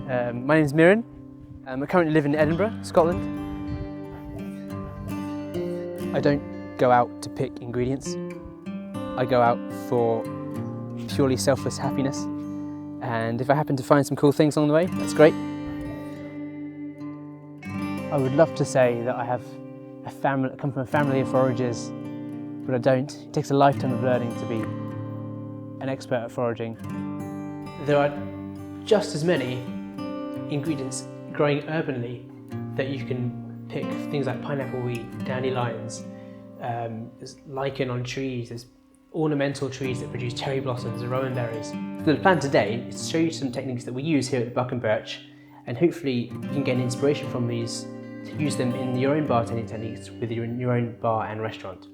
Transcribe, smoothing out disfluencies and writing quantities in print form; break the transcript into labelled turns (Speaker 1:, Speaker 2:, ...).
Speaker 1: My name is Miran. I currently live in Edinburgh, Scotland. I don't go out to pick ingredients. I go out for purely selfless happiness. And if I happen to find some cool things along the way, that's great. I would love to say that I have I come from a family of foragers, but I don't. It takes a lifetime of learning to be an expert at foraging. There are just as many ingredients growing urbanly that you can pick, things like pineapple weed, dandelions, there's lichen on trees, there's ornamental trees that produce cherry blossoms and rowan berries. The plan today is to show you some techniques that we use here at the Buck and Birch, and hopefully you can gain inspiration from these to use them in your own bartending techniques with your own bar and restaurant.